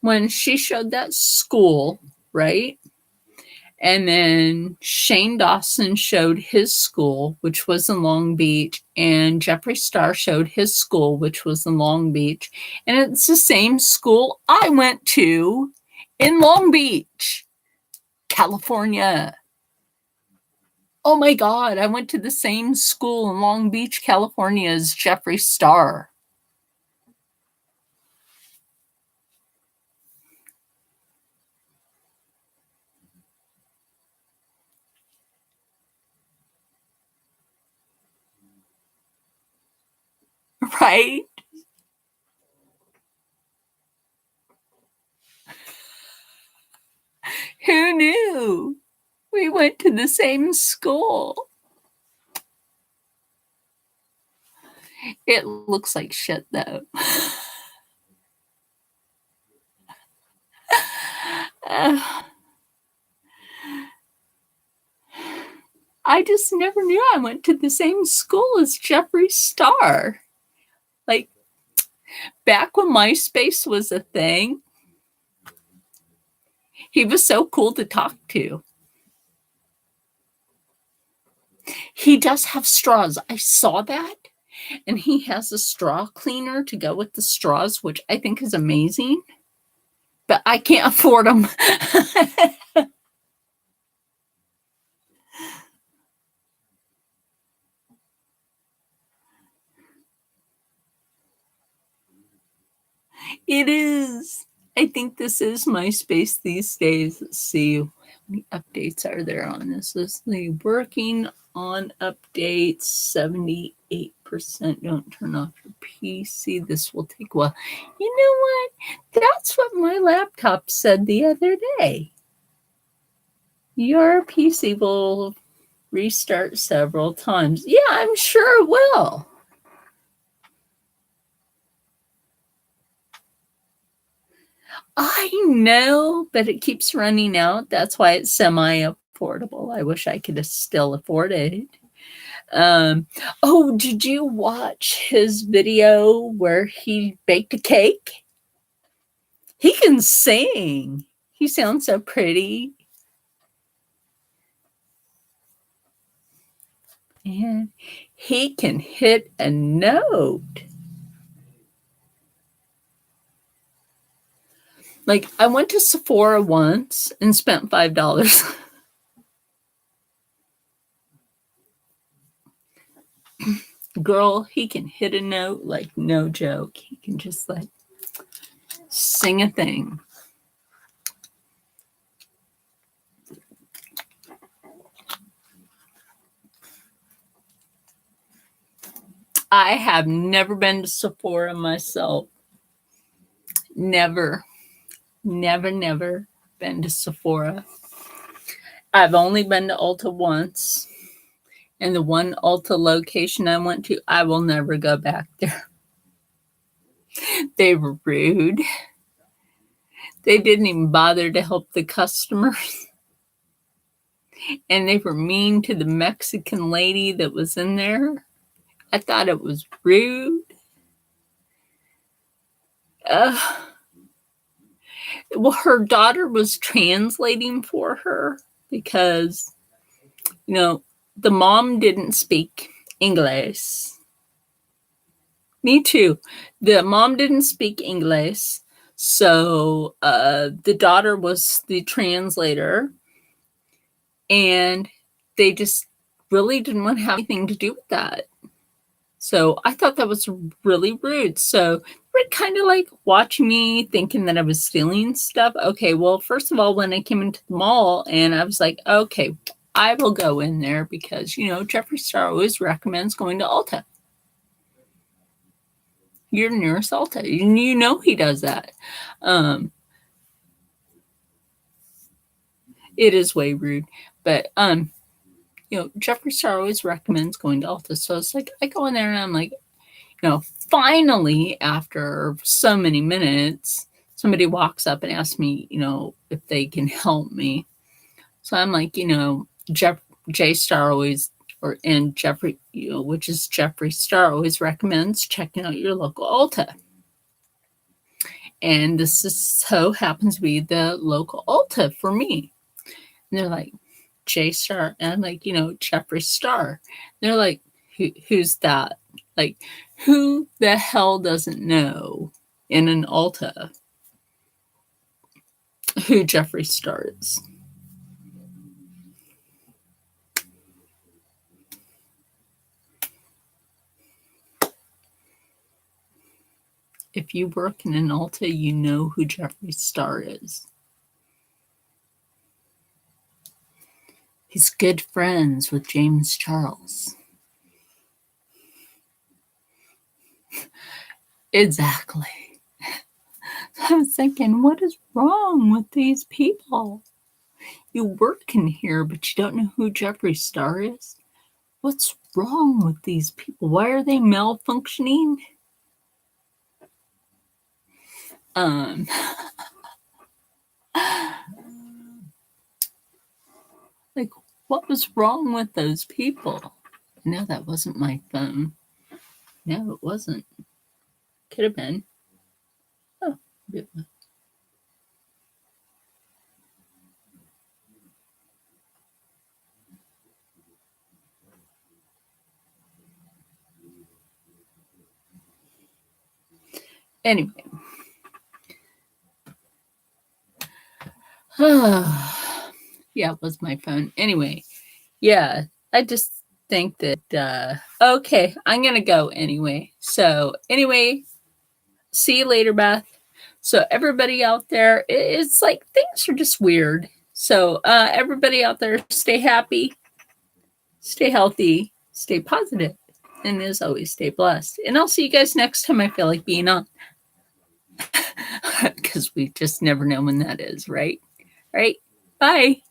When she showed that school, right? And then Shane Dawson showed his school, which was in Long Beach, and Jeffree Star showed his school, which was in Long Beach. And it's the same school I went to in Long Beach, California. Oh my God, I went to the same school in Long Beach, California as Jeffree Star. Right? Who knew? We went to the same school. It looks like shit, though. I just never knew I went to the same school as Jeffree Star. Like, back when MySpace was a thing, he was so cool to talk to. He does have straws. I saw that. And he has a straw cleaner to go with the straws, which I think is amazing. But I can't afford them. It is. I think this is MySpace these days. Let's see. How many updates are there on this? Let's see. Working on updates. 78%. Don't turn off your PC. This will take a while. You know what? That's what my laptop said the other day. Your PC will restart several times. Yeah, I'm sure it will. I know, but it keeps running out. That's why it's semi-affordable. I wish I could still afford it. Oh, did you watch his video where he baked a cake? He can sing. He sounds so pretty. And he can hit a note. Like, I went to Sephora once and spent $5. Girl, he can hit a note like no joke. He can just like sing a thing. I have never been to Sephora myself. Never been to Sephora. I've only been to Ulta once. And the one Ulta location I went to, I will never go back there. They were rude. They didn't even bother to help the customers. And they were mean to the Mexican lady that was in there. I thought it was rude. Well, her daughter was translating for her because, you know, the mom didn't speak English. Me too. The mom didn't speak English. So the daughter was the translator. And they just really didn't want to have anything to do with that. So I thought that was really rude. So they were kind of like watching me, thinking that I was stealing stuff. Okay, well, first of all, when I came into the mall and I was like, okay, I will go in there because, you know, Jeffree Star always recommends going to Ulta. Your nearest Ulta. You know he does that. It is way rude. But you know, Jeffree Star always recommends going to Ulta. So it's like I go in there and I'm like, you know, finally, after so many minutes, somebody walks up and asks me, you know, if they can help me. So I'm like, you know, J Star always, and Jeffree, you know, which is Jeffree Star, always recommends checking out your local Ulta. And this is so happens to be the local Ulta for me. And they're like, J Star. And I'm like, you know, Jeffree Star. They're like, who's that? Like, who the hell doesn't know in an Ulta who Jeffree Star is? If you work in an Ulta, you know who Jeffree Star is. He's good friends with James Charles. Exactly. I was thinking, what is wrong with these people? You work in here, but you don't know who Jeffree Star is? What's wrong with these people? Why are they malfunctioning? Like, what was wrong with those people? No, that wasn't my phone. No, it wasn't. Could have been. Oh, it was. Anyway. Yeah, it was my phone. Anyway, yeah, I just think that, okay, I'm going to go anyway. So, anyway, see you later, Beth. So, everybody out there, it's like things are just weird. So, everybody out there, stay happy, stay healthy, stay positive, and as always, stay blessed. And I'll see you guys next time I feel like being on. Because we just never know when that is, right? Right? Bye.